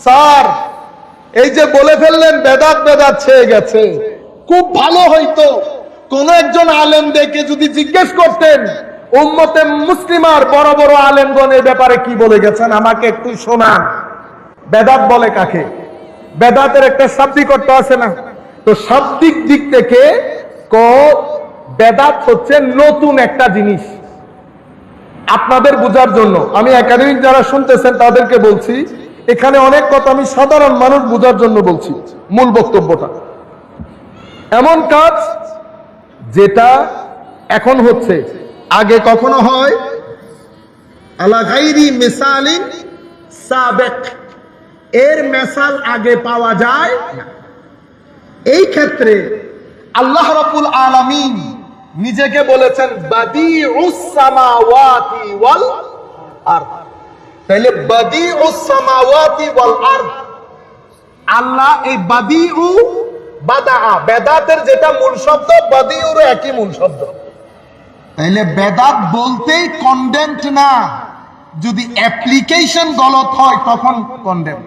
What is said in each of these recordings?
Sir এই যে বলে ফেললেন বেদাত বেদাত ছেয়ে গেছে, খুব ভালো হইতো কোন একজন আলেম দেখে যদি জিজ্ঞেস করতেন উম্মতে মুসলিমার বড় বড় আলেমগণ এই ব্যাপারে কি বলে গেছেন, আমাকে একটু শোনান। বেদাত বলে কাকে? বেদাতের একটা শাব্দিক অর্থ আছে না? তো শাব্দিক দিক থেকে বেদাত হচ্ছে নতুন একটা জিনিস। আপনাদের বোঝার জন্য আমি একাডেমিক যারা শুনতেছেন তাদেরকে বলছি, এখানে অনেক কথা আমি সাধারণ মানুষ বোঝার জন্য বলছি। মূল বক্তব্যটা এমন কাজ যেটা এখন হচ্ছে, আগে কখনো হয় আলা গায়রি মিসালিন সাবিক, এর মিসাল আগে পাওয়া যায় না। এই ক্ষেত্রে আল্লাহ রাব্বুল আলামিন নিজেকে বলেছেন বাদিউস সামাওয়াতি ওয়াল আরদ। তাহলে বাদিউস সামাওয়াতি ওয়াল আরদ, আল্লাহ এই বাদিউ বাদা, বেদাতের যেটা মূল শব্দ বাদিউর একই মূল শব্দ। তাহলে বেদাত বলতেই কন্ডেমড না, যদি অ্যাপ্লিকেশন গলত হয় তখন কন্ডেম।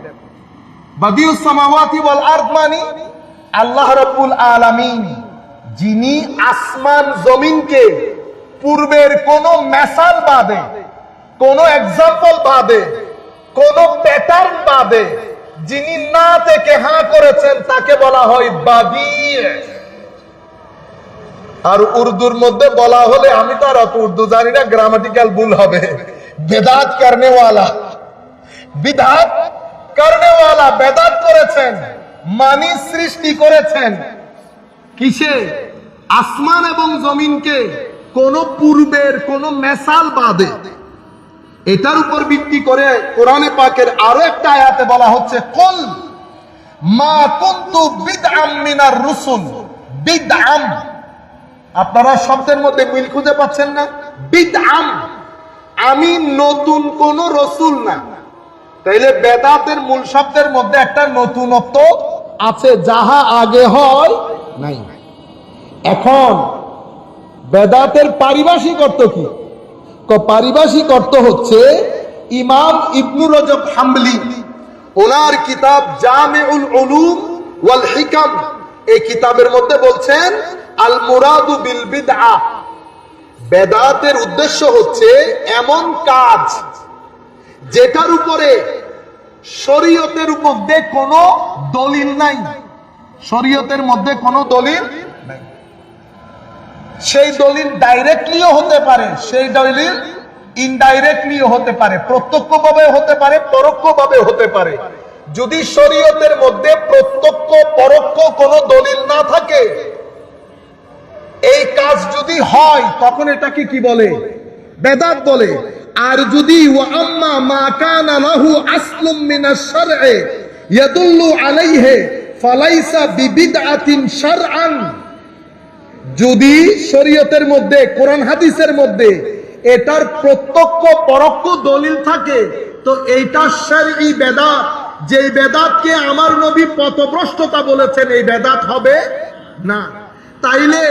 বাদিউস সামাওয়াতি ওয়াল আরদ মানে আল্লাহ রাব্বুল আলামিন যিনি আসমান জমিনকে পূর্বের কোন মেসাল বাদে, কোন এক্সাম্পল বাদে, কোন প্যাটার্ন বাদে যিনি না থেকে হা করেছেন তাকে বলা হয় বাদি। আর উর্দুর মধ্যে বলা হলে, আমি তো আর অত উর্দু জানি না, গ্রামাটিক্যাল ভুল হবে, বেদাত করনে ওয়ালা। বিদাত করনে ওয়ালা বেদাত করেছেন, মানি সৃষ্টি করেছেন কিসে? আসমান এবং জমিনকে কোন পূর্বের কোন মেসাল বাদে। এটার উপর ভিত্তি করে কোরআনে পাকের আরো একটা আয়াতে বলা হচ্ছে কুল মা কুনতু বিদআম মিনার রুসুল। বিদআম, আপনারা শব্দের মধ্যে মিল খুঁজে পাচ্ছেন না? বিদআম, আমি নতুন কোন রসুল না। তাইলে বেদাতের মূল শব্দের মধ্যে একটা নতুনত্ব আছে, যাহা আগে হয় নাই। এখন বেদাতের পারিভাষিক অর্থ কি? পারিভাষিক অর্থ হচ্ছে ইমাম ইবনু রজব হাম্বলি ওনার কিতাব জামিউল উলুম ওয়াল হিকাম, এই কিতাবের মধ্যে বলছেন আল মুরাদু বিল বিদআহ, বেদাতের উদ্দেশ্য হচ্ছে এমন কাজ যেটার উপরে শরীয়তের মধ্যে কোনো দলিল নাই। শরীয়তের মধ্যে কোনো দলিল নাই। সেই দলিল ডাইরেক্টলিও হতে পারে, সেই দলিল ইনডাইরেক্টলিও হতে পারে, প্রত্যক্ষভাবে হতে পারে, পরোক্ষভাবে হতে পারে। যদি শরীয়তের মধ্যে প্রত্যক্ষ পরোক্ষ কোনো দলিল না থাকে, এই কাজ যদি হয় তখন এটাকে কি বলে? বেদাত বলে। আর যদি ওয়া আম্মা মা কানা লাহু আসলুম মিনাশ শারঈ ইয়াদুল্লু আলাইহি ফালাইসা বিবিদআতিন শারআন, যদি শরীয়তের মধ্যে কোরআন হাদিসের মধ্যে এটার প্রত্যক্ষ পরোক্ষ দলিল থাকে তো এইটা শারঈ বেদাত, যেই বেদাতকে আমার নবী পথভ্রষ্টতা বলেছেন, এই বেদাত হবে না। তাইলে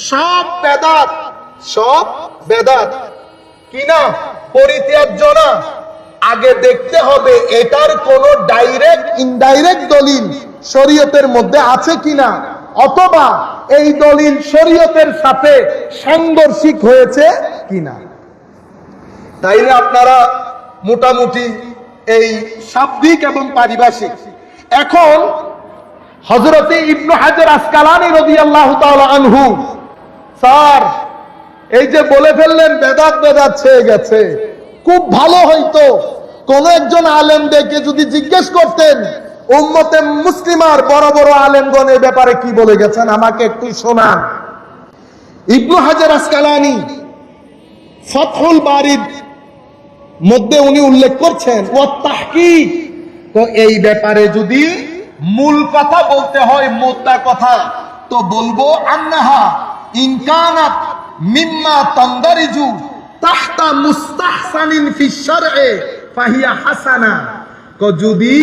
সব বেদাত কি না? পরিত্যাজ্য না। আগে দেখতে হবে এটার কোন ডাইরেক্ট ইনডাইরেক্ট দলিল শরীয়তের মধ্যে আছে কিনা, অথবা এই দলিল শরীয়তের সাথে সাংঘর্ষিক হয়েছে কিনা। তাইলে আপনারা মোটামুটি এই শাব্দিক এবং পারিভাষিক। এখন হযরতে ইবনে হাজার আসকালানী রাদিয়াল্লাহু তাআলা আনহু, স্যার এই যে বলে ফেললেন বেদাত বেদাত ছেয়ে গেছে, খুব ভালো হইতো কোন একজন আলেম দেখে যদি জিজ্ঞেস করতেন উম্মতে মুসলিমার বড় বড় আলেমগণ এই ব্যাপারে কি বলে গেছেন, আমাকে একটু শোনান। ইবনে হাজার আসকালানী ফাতহুল বারির মধ্যে উনি উল্লেখ করছেন ওয়া তাহকিক, তো এই ব্যাপারে যদি মূল কথা বলতে হয়, মোদ্দা কথা, তো বলবো আন্নাহা ইন কানাত মিম্মা তানদারিজু তাহতা মুস্তাহসানিন ফি শারঈ ফাহিয়া হাসানা। যদি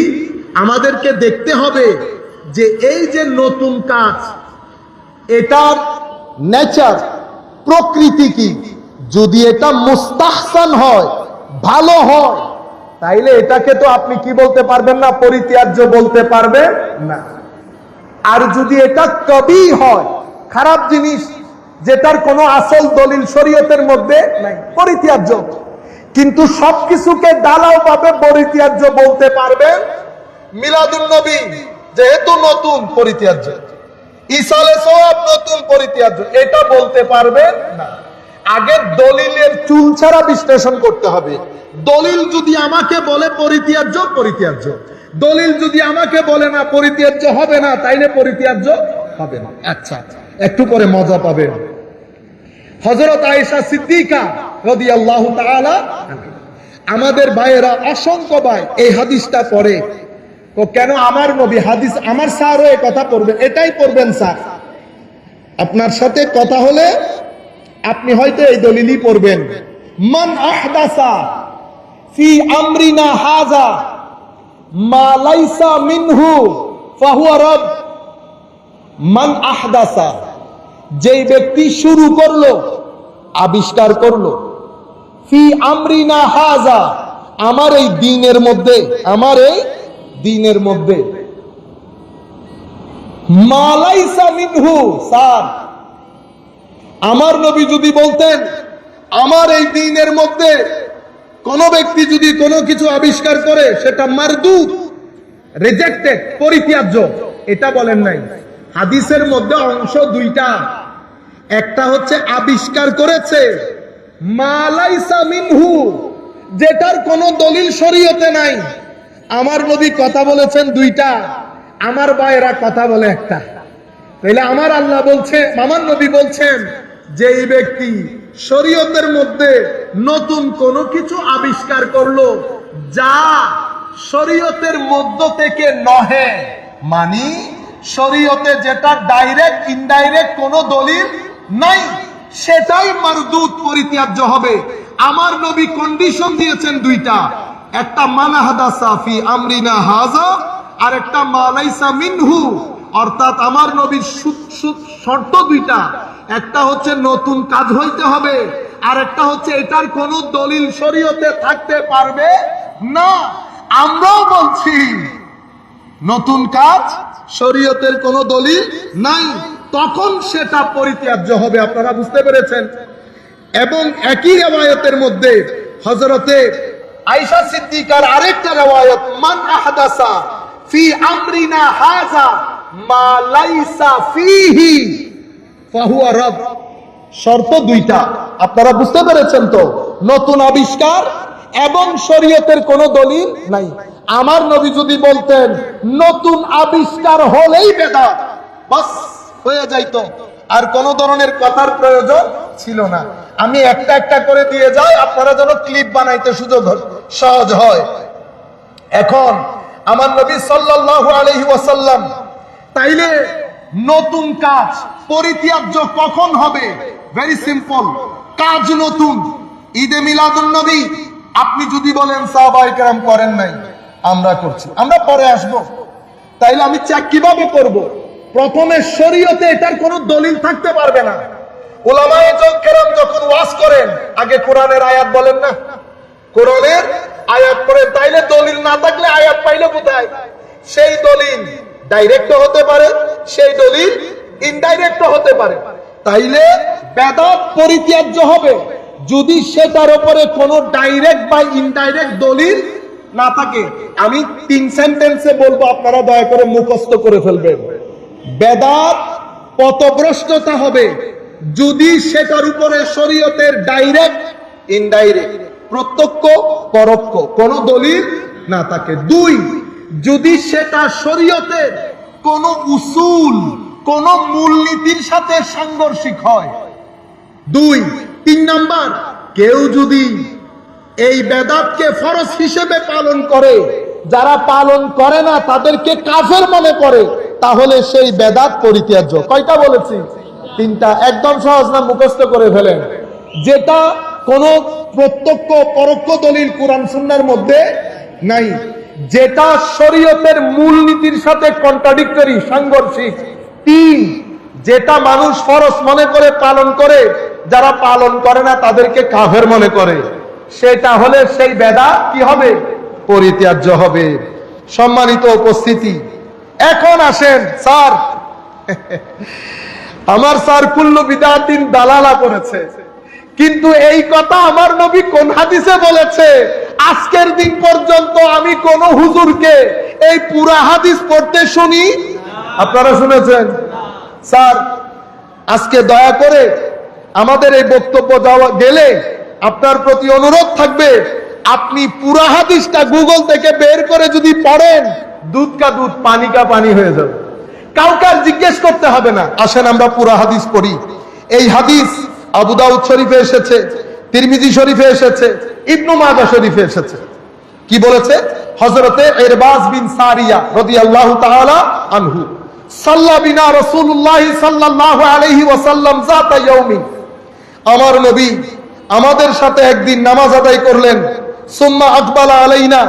আমাদেরকে দেখতে হবে যে এই যে নতুন কাজ, এটার নেচার প্রকৃতি কি, যদি এটা মুস্তাহসান হয়, ভালো হয়, তাইলে এটাকে তো আপনি কি বলতে পারবেন না, পরিত্যাজ্য বলতে পারবেন না। আর যদি এটা কবি হয়, খারাপ জিনিস, যেটার কোনো আসল দলিল শরীয়তের মধ্যে নাই, পরিত্যাজ্য। কিন্তু সবকিছুকে ডালাও ভাবে পরিত্যাজ্য বলতে পারবেন। মিলাদুন নবী যেহেতু নতুন, পরিত্যাজ্য। ইসালে সওয়াব নতুন, পরিত্যাজ্য, এটা বলতে পারবেন না। আগে দলিলের চুল ছাড়া বিশ্লেষণ করতে হবে। দলিল যদি আমাকে বলে পরিত্যাজ্য, পরিত্যাজ্য। দলিল যদি আমাকে বলে না পরিত্যাজ্য হবে না, তাইলে পরিত্যাজ্য হবে না। আচ্ছা, একটু পরে মজা পাবেন। হযরত আয়েশা সিদ্দিকা রাদিয়াল্লাহু তাআলা, আমাদের ভাইয়েরা অসংখ্য ভাই এই হাদিসটা পড়ে, তো কেন আমার নবী হাদিস, আমার স্যারও এই কথা পড়বেন, এটাই পড়বেন স্যার। আপনার সাথে কথা হলে আপনি হয়তো এই দলিলই পড়বেন, মান আহদাসা ফি আমরিনা হাযা মা লাইসা মিনহু ফাহুয়া রাদ। মান আহদাসা, যেই ব্যক্তি শুরু করলো, আবিষ্কার করলো, ফি আমরিনা হাযা, আমার এই দ্বীনের মধ্যে, আমার এই দ্বীনের মধ্যে, মা লাইসা মিনহু, স্যার আমার নবী যদি বলতেন আমার এই দ্বীনের মধ্যে কোন ব্যক্তি যদি কোনো কিছু আবিষ্কার করে সেটা মারদুদ, রিজেক্টেড, পরিত্যাজ্য, এটা বলেন নাই। হাদিসের মধ্যে অংশ দুইটা, একটা হচ্ছে আবিষ্কার করেছে, মা লাইসা মিনহু, যেটার কোনো দলিল শরীয়তে নাই। আমার নবী কথা বলেছেন দুইটা, আমার ভাইয়েরা কথা বলে একটা। তাইলে আমার আল্লাহ বলছে, আমার নবী বলছেন, যে এই ব্যক্তি শরীয়তের মধ্যে নতুন কোনো কিছু আবিষ্কার করলো যা শরীয়তের মধ্য থেকে নহে, মানে শরীয়তে যেটা ডাইরেক্ট ইনডাইরেক্ট কোনো দলিল নাই, সেটাই মারদুদ, পরিত্যাজ্য হবে। আমার নবী কন্ডিশন দিয়েছেন দুইটা, একটা মান আহদাসা ফি আমরিনা হাযা, আর একটা মা লাইসা মিনহু। অর্থাৎ আমার নবীর শর্ত দুইটা, একটা হচ্ছে নতুন কাজ হইতে হবে, আর একটা হচ্ছে এটার কোনো দলিল শরীয়তে থাকতে পারবে না। আমরাও বলছি নতুন কাজ, শরীয়তের কোনো দলিল নাই, তখন সেটা পরিত্যাজ্য হবে। আপনারা বুঝতে পেরেছেন? এবং একই রিওয়ায়াতের মধ্যে হযরতে আয়েশা সিদ্দিকার আরেকটা রিওয়ায়াত, মান আহদাসা ফি আমরিনা হাযা মা লাইসা ফিহি ফাহুয়া রাদ। শর্ত দুইটা, আপনারা বুঝতে পেরেছেন তো? নতুন আবিষ্কার এবং শরীয়তের কোনো দলিল নাই। আমার নবী যদি বলতেন নতুন আবিষ্কার হলেই বেদাত, বাস হয়ে যাইতো, আর কোন ধরনের কথার প্রয়োজন ছিল না। আমি একটা একটা করে দিয়ে যাই, আপনারা যেন ক্লিপ বানাইতে সুযোগ সহজ হয়। এখন আমার নবী সাল্লাল্লাহু আলাইহি ওয়াসাল্লাম, তাইলে নতুন কাজ পরিত্যাজ্য কখন হবে? ভেরি সিম্পল, কাজ নতুন। ঈদে মিলাদুন নবী আপনি যদি বলেন সাহাবায়ে কেরাম করেন নাই, আমরা করছি, আমরা পরে আসব, তাইলে আমি চেক কিভাবে করব? প্রথমে শরীয়তে এটার কোনো দলিল থাকতে পারবে না। উলামায়ে কেরাম যখন ওয়াজ করেন, আগে কোরআনের আয়াত বলেন না, কোরআনের আয়াত পড়েন, তাইলে দলিল না থাকলে আয়াত পাইলে কোথায়? সেই দলিল ডাইরেক্ট হতে পারে, সেই দলিল ইনডাইরেক্ট হতে পারে। তাইলে বেদাত পরিত্যাজ্য হবে যদি সেটার উপরে কোনো ডাইরেক্ট বা ইনডাইরেক্ট দলিল না থাকে। আমি 3 সেন্টেন্সে বলবো, আপনারা দয়া করে মুখস্থ করে ফেলবেন। বেদাত পথভ্রষ্টতা হবে যদি সেটার উপরে শরীয়তের ডাইরেক্ট, ইনডাইরেক্ট, প্রত্যক্ষ, পরোক্ষ কোনো দলিল না থাকে। 2, যদি সেটা শরীয়তের কোনো উসুল, কোন মূলনীতির সাথে সাংঘর্ষিক হয়। 2, 3 নাম্বার, কেউ যদি এই বেদাতকে ফরজ হিসেবে পালন করে, যারা পালন করে না তাদেরকে কাফের মনে করে, তাহলে সেই বেদাত পরিত্যাজ্য। কয়টা বলেছি? 3টা। একদম সহজ না, মুখস্থ করে ফেলেন। যেটা কোনো প্রত্যক্ষ পরোক্ষ দলিল কোরআন সুন্নাহর মধ্যে নাই, যেটা শরীয়তের মূলনীতির সাথে কন্ট্রাডিক্টরি, সাংঘর্ষিক। 3, যেটা মানুষ ফরজ মনে করে পালন করে, যারা পালন করে না তাদেরকে কাফের মনে করে, সেটা হলে সেই বেদাত কি হবে? পরিত্যাজ্য হবে। সম্মানিত উপস্থিতি, এখন আসেন স্যার, আমার স্যার কুল্লু বিদআতিন দালালা করেছে, কিন্তু এই কথা আমার নবী কোন হাদিসে বলেছে? আজকের দিন পর্যন্ত আমি কোন হুজুরকে এই পুরা হাদিস পড়তে শুনি? আপনারা শুনেছেন? স্যার, আজকে দয়া করে আমাদের এই বক্তব্য দেওয়া গেলে আপনার প্রতি অনুরোধ থাকবে, আপনি পুরা হাদিসটা গুগল থেকে বের করে যদি পড়েন, দুধ কা দুধ পানি কা পানি হয়ে যাবে, কাউকে আর জিজ্ঞেস করতে হবে না। আসেন আমরা পুরা হাদিস পড়ি। এই হাদিস আবু দাউদ শরীফে এসেছে, তিরমিজি শরীফে এসেছে, ইবনু মাজাহ শরীফে এসেছে। কি বলেছে? হযরতে ইরবাজ বিন সারিয়া রাদিয়াল্লাহু তাআলা আনহু, সাল্লা বিনা রাসূলুল্লাহ সাল্লাল্লাহু আলাইহি ওয়াসাল্লাম যাতা ইয়াউমিন, আমার নবী আমাদের সাথে একদিন নামাজ আদায় করলেন। সুম্মা আকবালা আলাইনা,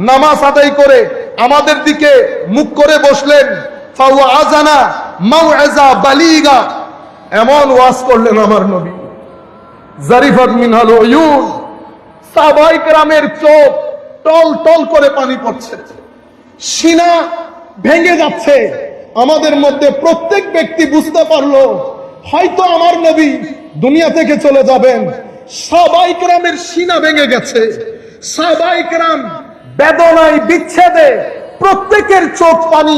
নামাজ আদায় করে আমাদের দিকে মুখ করে বসলেন। ফাওয়াজানা মাউইজা বালিগা, এমন ওয়াজ করলেন আমার নবী, জারিফাত মিনহাল উয়ুন, সাহাবায়ে কেরামের চোখ টল টল করে পানি পড়ছে, সিনা ভেঙে যাচ্ছে। আমাদের মধ্যে প্রত্যেক ব্যক্তি বুঝতে পারলো হয়তো আমার নবী দুনিয়া থেকে চলে যাবেন। সাহাবায়ে কেরামের সিনা ভেঙে গেছে, সাহাবায়ে কেরাম বেদনায় বিচ্ছেদে প্রত্যেকের চোখ পানি,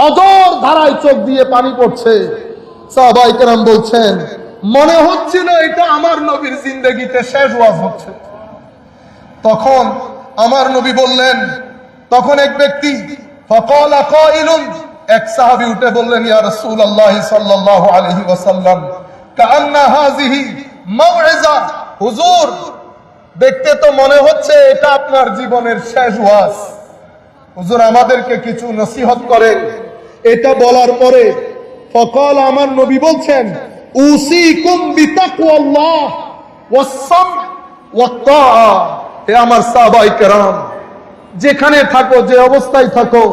অজর ধারায় চোখ দিয়ে পানি পড়ছে। সাহাবায়ে কেরাম বলছেন, মনে হচ্ছিল এটা আমার নবীর জিন্দেগিতে শেষ ওয়াজ হচ্ছে। তখন আমার নবী বললেন, তখন এক ব্যক্তি, ফাকালা কাইলুন, এক সাহাবী উঠে বললেন, ইয়া রাসূলুল্লাহ সাল্লাল্লাহু আলাইহি ওয়াসাল্লাম, কাআন্না হাযিহি মাউইজা, হুজুর দেখতে তো মনে হচ্ছে এটা আপনার জীবনের শেষ ওয়াজ, হুজুর আমাদেরকে কিছু নসিহত করেন। এটা বলার পরে ফকাল, আমার নবী বলছেন, উসিকুম বিতাকওয়াল্লাহ ওয়াস-সাম ওয়াত-তাআ, হে আমার সাহাবায়ে কেরাম, যেখানে থাকো, যে অবস্থায় থাকো,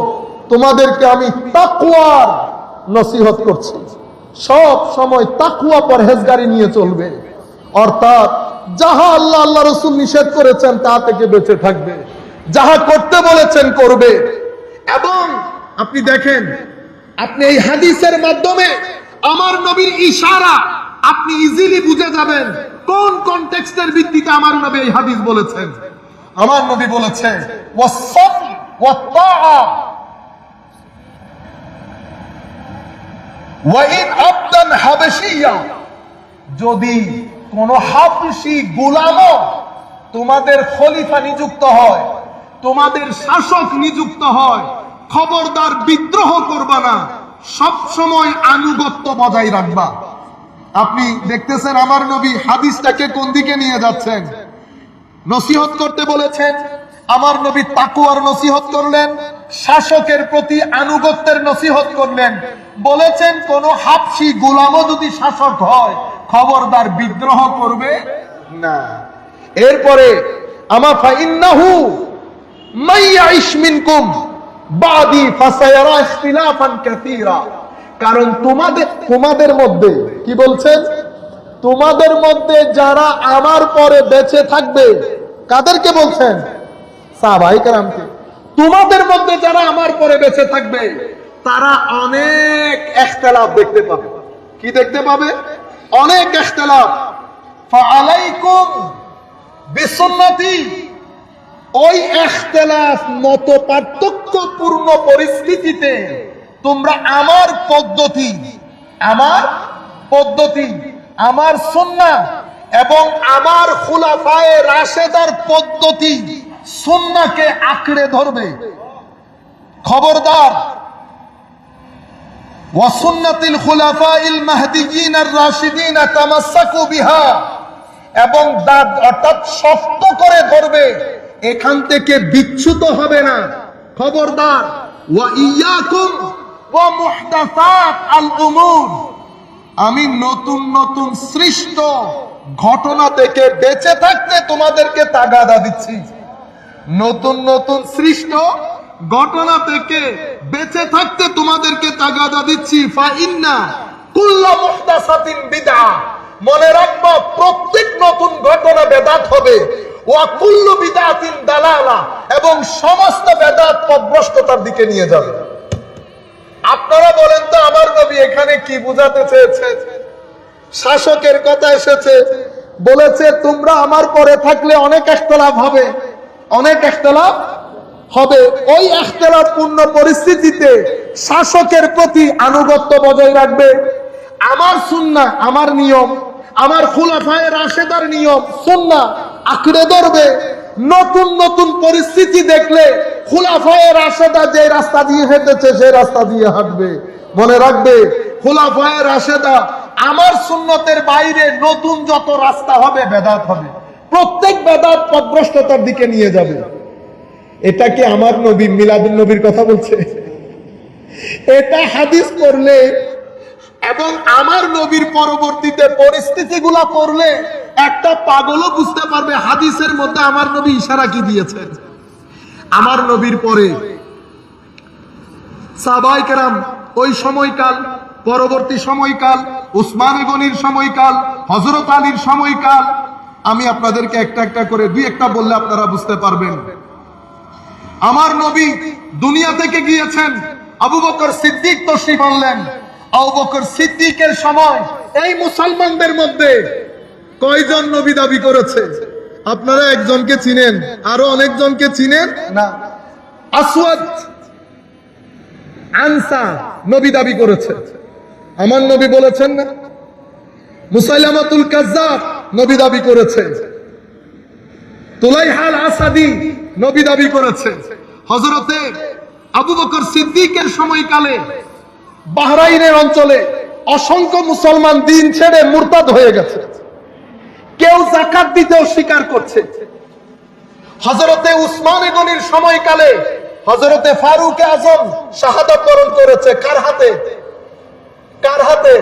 তোমাদেরকে আমি তাকওয়ার নসিহত করছি। সব সময় তাকওয়া পরহেজগারি নিয়ে চলবে, অর্থাৎ যাহা আল্লাহ আল্লাহ রাসূল নিষেধ করেছেন তা থেকে বেঁচে থাকবে, যাহা করতে বলেছেন করবে। এবং আপনি দেখেন, আপনি এই হাদিসের মাধ্যমে আমার নবীর ইশারা আপনি ইজিলি বুঝে যাবেন কোন কনটেক্সটের ভিত্তিতে আমার নবী এই হাদিস বলেছেন। আমার নবী বলেছে ওয়াস-সাম ওয়াত-তাআ, ওয়া ইন আবদান হাবশিয়া, যদি কোন হাবশী গোলামও তোমাদের খলিফা নিযুক্ত হয়, তোমাদের শাসক নিযুক্ত হয়, খবরদার বিদ্রোহ করবা না, সব সময় আনুগত্য বজায় রাখবা। আপনি দেখতেছেন আমার নবী হাদিসটাকে কোন দিকে নিয়ে যাচ্ছেন। নসিহত করতে বলেছেন, আমার নবী তাকওয়ার নসিহত করলেন, শাসকের প্রতি আনুগত্যের নসিহত করলেন, বলেছেন কোন হাবশী গোলামও যদি শাসক হয় খবরদার বিদ্রোহ করবে না। এরপরে আমা ফাইন্নাহু মাইয়াইশ মিনকুম বাদি ফাসায়ারা ইখতিলাফান কাসীরা, কারণ তোমাদের মধ্যে, কি বলছেন, তোমাদের মধ্যে যারা আমার পরে বেঁচে থাকবে, কাদেরকে বলছেন? সাহাবায়ে কেরামকে। তোমাদের মধ্যে যারা আমার পরে বেঁচে থাকবে তারা অনেক ইখতিলাফ দেখতে পাবে। কি দেখতে পাবে? অনেক ইখতিলাফ। ফাআলাইকুম বিসুন্নতি, ওই ইখতিলাফ মত পার্থক্যপূর্ণ পরিস্থিতিতে তোমরা আমার পদ্ধতি, আমার সুন্নাহ এবং আমার খুলাফায়ে রাশেদার পদ্ধতি, সুন্নাহকে আঁকড়ে ধরবে। খবরদার, ওয়া সুন্নাতিল খুলাফাইল মাহদিয়িন আর রাশিদিন তামাসসাকু বিহা, এবং অর্থাৎ শক্ত করে ধরবে, এখান থেকে বিচ্যুত হবে না। খবরদার, ওয়া ইয়াকুম ওয়া মুহদাসাত আল উমুর, আমি নতুন নতুন সৃষ্ট ঘটনা থেকে বেঁচে থাকতে তোমাদেরকে তাগাদা দিচ্ছি। নতুন নতুন সৃষ্ট ঘটনা থেকে বেঁচে থাকতে তোমাদেরকে তাগাদা দিচ্ছি। ফাইন্না কুল্লা মুহদাসাতিন বিদআ, মনে রাখবা প্রত্যেক নতুন ঘটনা বেদাত হবে। ওয়া কুল্লু বিদআতিন দালালা, এবং সমস্ত বেদাত পথভ্রষ্টতার দিকে নিয়ে যাবে। আপনারা বলেন তো আমার নবী এখানে কি বোঝাতে চেয়েছে? শাসকের কথা এসেছে, বলেছে তোমরা আমার পরে থাকলে অনেক ইখতিলাফ হবে, অনেক ইখতিলাফ হবে। ওই ইখতিলাফপূর্ণ পরিস্থিতিতে শাসকের প্রতি আনুগত্য বজায় রাখবে, আমার সুন্নাহ, আমার নিয়ম, আমার খুলাফায়ে রাশেদার নিয়ম সুন্নাহ আঁকড়ে ধরবে। নতুন নতুন পরিস্থিতি দেখলে খুলাফায়ে রাশেদা যে রাস্তা দিয়ে হেঁটেছে সেই রাস্তা দিয়ে হাঁটবে। মনে রাখবে, খুলাফায়ে রাশেদা আমার সুন্নতের বাইরে নতুন যত রাস্তা হবে বেদাত হবে, প্রত্যেক বেদাত পথভ্রষ্টতার দিকে নিয়ে যাবে। এটা কি আমার নবী মিলাদুন নবীর কথা বলছে? এটা হাদিস পড়লে এবং আমার নবীর পরবর্তীতে পরিস্থিতিগুলা পড়লে একটা পাগলও বুঝতে পারবে হাদিসের মধ্যে আমার নবী ইশারা কি দিয়েছেন। আমার নবীর পরে সাহাবায়ে কেরাম, ওই সময়কাল, পরবর্তী সময়কাল, উসমান গনির সময়কাল, হযরত আলীর সময়কাল, আমি আপনাদেরকে একটা একটা করে দুই একটা বললে আপনারা বুঝতে পারবেন। আমার নবী দুনিয়া থেকে গিয়েছেন, আবু বকর সিদ্দিক তশরিফ আনলেন। আবু বকর সিদ্দিকের সময় এই মুসলমানদের মধ্যে কয়জন নবী দাবি করেছে? আপনারা একজনকে চিনেন, আরো অনেকজনকে চিনেন না। আসওয়াদ আনসা নবী দাবি করেছে, আমার নবী বলেছেন না। মুসাইলামাতুল কাজ্জাব নবী দাবি করেছে। তুলাইহাল আসাদি নবী দাবি করেছে। হযরতে আবু বকর সিদ্দিকের সময়কালে বাহরাইনের অঞ্চলে অসংখ্য মুসলমান দিন ছেড়ে মুরতাদ হয়ে গেছে, কেউ যাকাত দিতে অস্বীকার করছে। হযরতে উসমান গনির সময়কালে হযরতে ফারুক আজম শাহাদাত বরণ করেছে। কার হাতে? কার হাতে?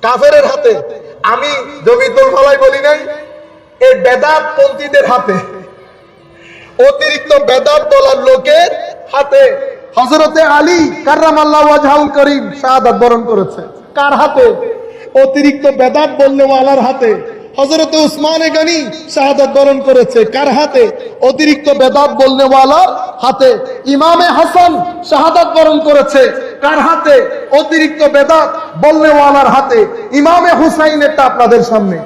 কাফেরের হাতে। আমি জমিতুল ফালাই বলি নাই, এই বেদাত পন্থীদের হাতে, অতিরিক্ত বেদাত বলার লোকের হাতে। হযরতে আলী কাররামাল্লাহু ওয়াজহাল করিম শাহাদাত বরণ করেছে। কার হাতে? অতিরিক্ত বেদাত বলনেওয়ালার হাতে। হযরতে উসমান গনি শাহাদাত বরণ করেছে। কার হাতে? অতিরিক্ত বেদাত বলনেওয়ালার হাতে। ইমামে হাসান শাহাদাত বরণ করেছে। কার হাতে? অতিরিক্ত বেদাত বলনেওয়ালার হাতে। ইমামে হুসাইনেরটা আপনাদের সামনে।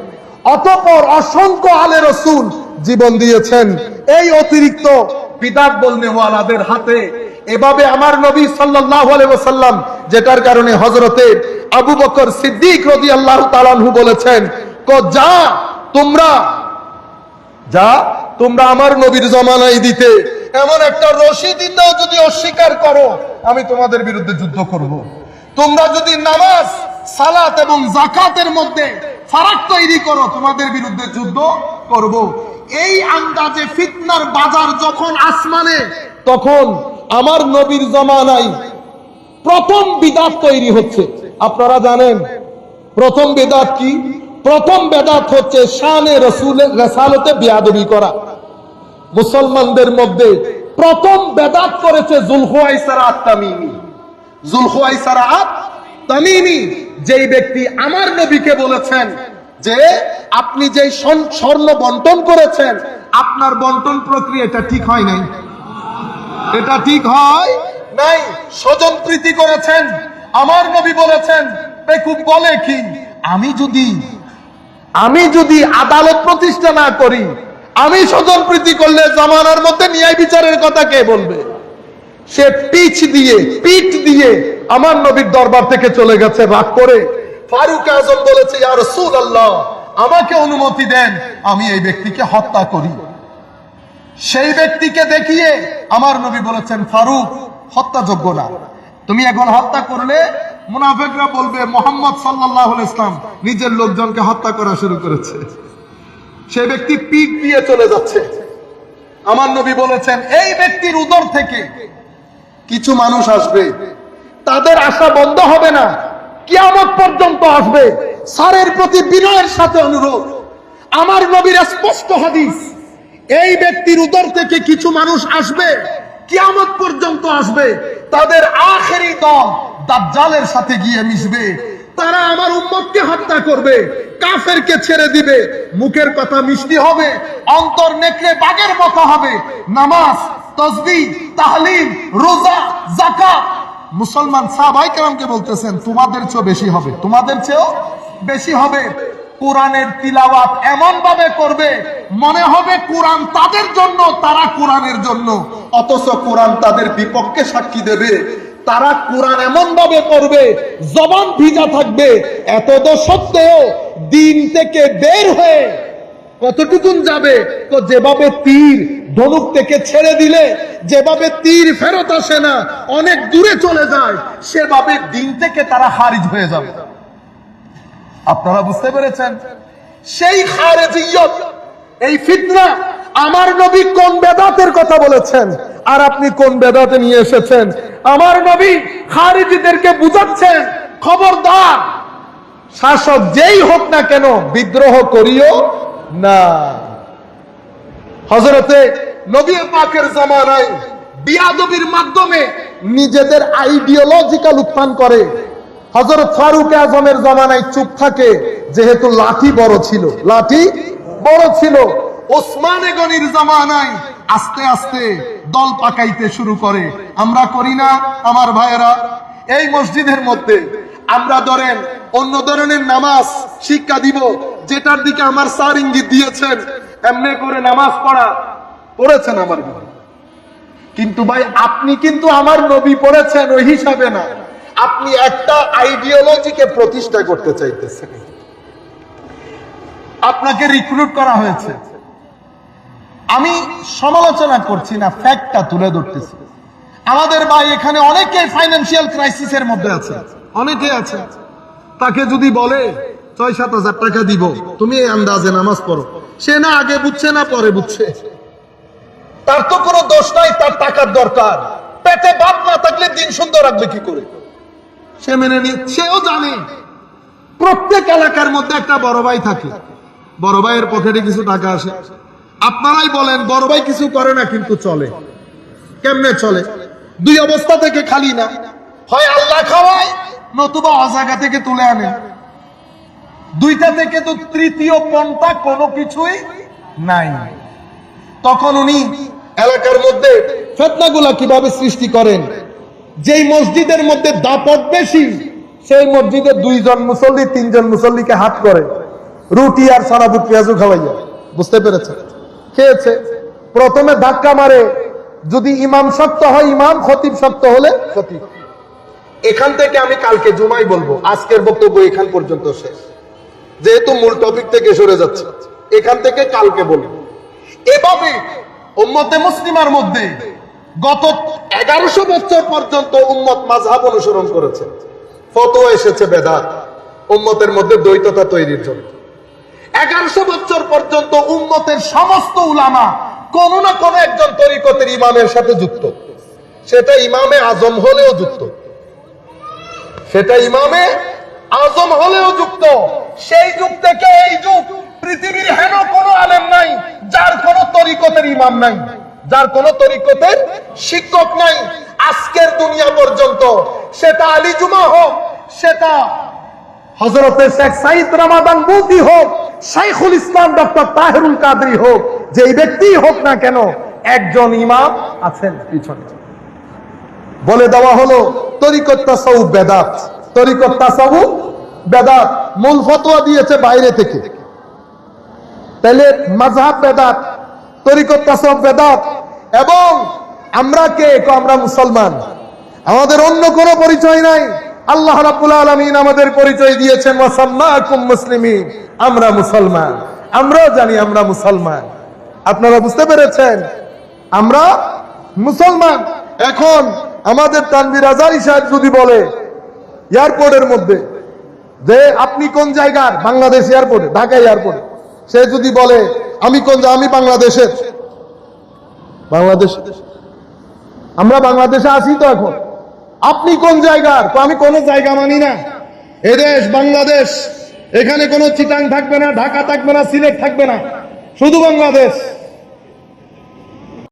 অতঃপর অসংখ্য আলে রাসূল জীবন দিয়েছেন এই অতিরিক্ত বিদআত বলনেওয়ালাদের হাতে। এভাবে আমার নবী সাল্লাল্লাহু আলাইহি ওয়াসাল্লাম, যেটার কারণে হযরতে আবু বকর সিদ্দিক রাদিয়াল্লাহু তাআলা আনহু বলেছেন, যা তোমরা আমার নবীর জামানায় দিতে এমন একটা রশি দিতেও যদি অস্বীকার করো, আমি তোমাদের বিরুদ্ধে যুদ্ধ করব। তোমরা যদি নামাজ, সালাত এবং যাকাতের মধ্যে ফারাক তৈরি করো, তোমাদের বিরুদ্ধে যুদ্ধ করব। এই আন্দাজে ফিতনার বাজার যখন আসমানে, তখন আমার নবীর জামানায় প্রথম বিদআত তৈরি হচ্ছে। আপনারা জানেন প্রথম বিদআত কি? প্রথম বেদাত হচ্ছে শানে রাসূলের রিসালাতে বেয়াদবি করা। মুসলমানদের মধ্যে প্রথম বেদাত করেছে যুলখুয়াইসারা আত-তামিমি। যুলখুয়াইসারা আত-তামিমি যেই ব্যক্তি আমার নবীকে বলেছেন যে আপনি যে স্বর্ণ বন্টন করেছেন, আপনার বন্টন প্রক্রিয়াটা ঠিক হয় নাই, এটা ঠিক হয় নাই, স্বজন প্রীতি করেছেন। আমার নবী বলেছেন, বেকুব বলে কি, আমি যদি আদালত প্রতিষ্ঠা না করি, আমি স্বজন প্রীতি করলে জামানার মধ্যে ন্যায় বিচারের কথা কে বলবে? সে পিঠ দিয়ে আমার নবীর দরবার থেকে চলে গেছে রাগ করে। ফারুক আজম বলেছে, ইয়া রাসূলুল্লাহ, আমাকে অনুমতি দেন, আমি এই ব্যক্তিকে হত্যা করি। সেই ব্যক্তিকে দেখিয়ে আমার নবী বলেছেন, ফারুক হত্যাযোগ্য না, তুমি এখন হত্যা করলে মুনাফিকরা বলবে মুহাম্মদ সাল্লাল্লাহু আলাইহি ওয়াসাল্লাম নিজের লোকজনকে হত্যা করা শুরু করেছে। সেই ব্যক্তি পিঠ দিয়ে চলে যাচ্ছে। আমার নবী বলেছেন, এই ব্যক্তির উদর থেকে কিছু মানুষ আসবে, তাদের আশা বন্ধ হবে না, কিয়ামত পর্যন্ত আসবে। স্যারের প্রতি বিনয়ের সাথে অনুরোধ, আমার নবীর স্পষ্ট হাদিস, এই ব্যক্তির উদর থেকে কিছু মানুষ আসবে, কিয়ামত পর্যন্ত আসবে, তাদের আখেরি দল দাজ্জালের সাথে গিয়ে মিশবে। তারা আমার উম্মতকে হত্যা করবে, কাফেরকে ছেড়ে দিবে। মুখের কথা মিষ্টি হবে, অন্তর নেকড়ে বাঘের মতো হবে। নামাজ, তাসবিহ, তাহলিল, রোজা, যাকাত, মুসলমান সাহাবায়ে কেরামকে বলতেছেন তোমাদের চেয়েও বেশি হবে, তোমাদের চেয়েও বেশি হবে। কোরআনের তিলাওয়াত এমন ভাবে করবে মনে হবে কোরআন তাদের জন্য, তারা কোরআনের জন্য, অথচ কোরআন তাদের বিপক্ষে সাক্ষী দেবে। তারা কোরআন এমন ভাবে করবে জবান ভিজা থাকবে, এত সত্ত্বেও দিন থেকে বের হয়ে কতটুকুন যাবে? তো যেভাবে তীর ধনুক থেকে ছেড়ে দিলে যেভাবে তীর ফেরত আসে না, অনেক দূরে চলে যায়, সেভাবে দিন থেকে তারা খারিজ হয়ে যাবে। আপনারা বুঝতে পেরেছেন? সেই খারেজিয়ত, এই ফিতনা, আমার নবী কোন বেদাতের কথা বলেছেন আর আপনি কোন বেদাতে নিয়ে এসেছেন? আমার নবী খারিজিদেরকে বুঝাচ্ছেন খবরদার, শাসক যেই হোক না কেন বিদ্রোহ করিও না। হযরতে নবী পাকের জামানায় বিয়াদবির মাধ্যমে নিজেদের আইডিওলজিক্যাল উত্থান করে। হযরত ফারুক আজমের জামানায় চুপ থাকে, যেহেতু লাঠি বড় ছিল, লাঠি বড় ছিল। ওসমানে গনির জামানায় আস্তে আস্তে দল পাকাইতে শুরু করে। আমরা করি না আমার ভাইয়েরা? এই মসজিদের মধ্যে আমরা ধরেন অন্য ধরনের নামাজ শিক্ষা দিব, যেটার দিকে আমার স্যার ইঙ্গিত দিয়েছেন, এমনি করে নামাজ পড়া পড়েছেন আমার ভাই। কিন্তু ভাই আপনি কিন্তু আমার নবী পড়েছেন ওই হিসাবে না, আপনি একটা আইডিওলজিকে প্রতিষ্ঠা করতে চাইতেছেন। আপনাকে রিক্রুট করা হয়েছে। আমি সমালোচনা করছি না, ফ্যাক্টটা তুলে ধরতেছি। আমাদের ভাই এখানে অনেকে ফাইন্যান্সিয়াল ক্রাইসিসের মধ্যে আছে, অনেকে আছে। তাকে যদি বলে ৬-৭ হাজার টাকা দিব, তুমি এই আন্দাজে নামাজ পড়ো, সে না আগে বুঝছে না পরে বুঝছে। তার তো কোনো দোষ নাই, তার টাকার দরকার। পেটে ভাত না থাকলে দিন সুন্দর রাখবে কি করে? সে মেনে নিয়ে, সেও জানে প্রত্যেক এলাকার মধ্যে একটা বড় ভাই থাকে, বড় ভাইয়ের পকেটে কিছু টাকা আসে। আপনারাই বলেন বড় ভাই কিছু করে না কিন্তু চলে। কেমনে চলে? দুই অবস্থা থেকে খালি না, হয় আল্লাহ খাওয়ায় নতুবা অজাগা থেকে তুলে আনে। দুইটা থেকে তো তৃতীয় পন্থা কোনো কিছুই নাই। তখন উনি এলাকার মধ্যে ফিতনাগুলা কিভাবে সৃষ্টি করেন? যেই মসজিদের মধ্যে দাপট বেশি, সেই মসজিদে 2 জন মুসল্লি 3 জন মুসল্লিকে হাত করে রুটি আর সারাবুট পেঁয়াজু খাওয়াইয়া। বুঝতে পেরেছে? খেয়েছে। প্রথমে ধাক্কা মারে, যদি ইমাম শক্ত হয় ইমাম, খতিব শক্ত হলে খতিব। এখান থেকে আমি কালকে জুমাই বলবো, আজকের বক্তব্য এখান পর্যন্ত শেষ, যেহেতু মূল টপিক থেকে সরে যাচ্ছে। এখান থেকে কালকে বলবো। এভাবে উম্মতে মুসলিমার মধ্যে গত 1100 বছর পর্যন্ত উম্মত মাযহাব অনুসরণ করেছে। ফতোয়া এসেছে বেদাত, উম্মতের মধ্যে দ্বৈততা তৈরির জন্য। 1100 বছর পর্যন্ত উম্মতের সমস্ত উলামা কোন না কোন একজন তরিকতের ইমামের সাথে যুক্ত। সেটা ইমামে আজম হলেও যুক্ত, সেটা ইমামে আজম হলেও যুক্ত। সেই যুগ থেকে এই যুগ পৃথিবীর হেন কোনো আলেম নাই যার কোনো তরিকতের ইমাম নাই, যার কোনো তরিকতের শিক্ষক নাই। আজকের দুনিয়া পর্যন্ত, সেটা আলী জুমা হোক, সেটা হযরতে শেখ সাইদ রমাদান বুতি হোক, শাইখুল ইসলাম ডক্টর তাহেরুল কাদরি হোক, যেই ব্যক্তি হোক না কেন, একজন ইমাম আছেন পিছনে। বলে দেওয়া হলো তরিকত তাসাউফ বেদাত, তরিকত তাসাউফ বেদাত। মূল ফতোয়া দিয়েছে বাইরে থেকে। তাহলে মাযহাব বেদাত, তরিকত তাসাউফ বেদাত। এবং আমরা কে? আমরা মুসলমান, আমাদের অন্য কোনো পরিচয় নাই। আল্লাহ রাব্বুল আলামিন আমাদের পরিচয় দিয়েছেন ওয়াসাম্মাকুম মুসলিমিন, আমরা মুসলমান। আমরাও জানি আমরা মুসলমান। আপনারা বুঝতে পেরেছেন? আমরা মুসলমান। এখন আমাদের তানভীর আজারি সাহেব যদি বলে এয়ারপোর্টের মধ্যে যে আপনি কোন জায়গার, বাংলাদেশ এয়ারপোর্টে, ঢাকা এয়ারপোর্টে, সে যদি বলে আমি কোন, আমি বাংলাদেশের, বাংলাদেশ, আমরা বাংলাদেশে আছি তো এখন, আপনি কোন জায়গার? তো আমি কোন জায়গা মানি না, এদেশ বাংলাদেশ, এখানে কোনো চিটাং থাকবে না, ঢাকা থাকবে না, সিলেট থাকবে না, শুধু বাংলাদেশ।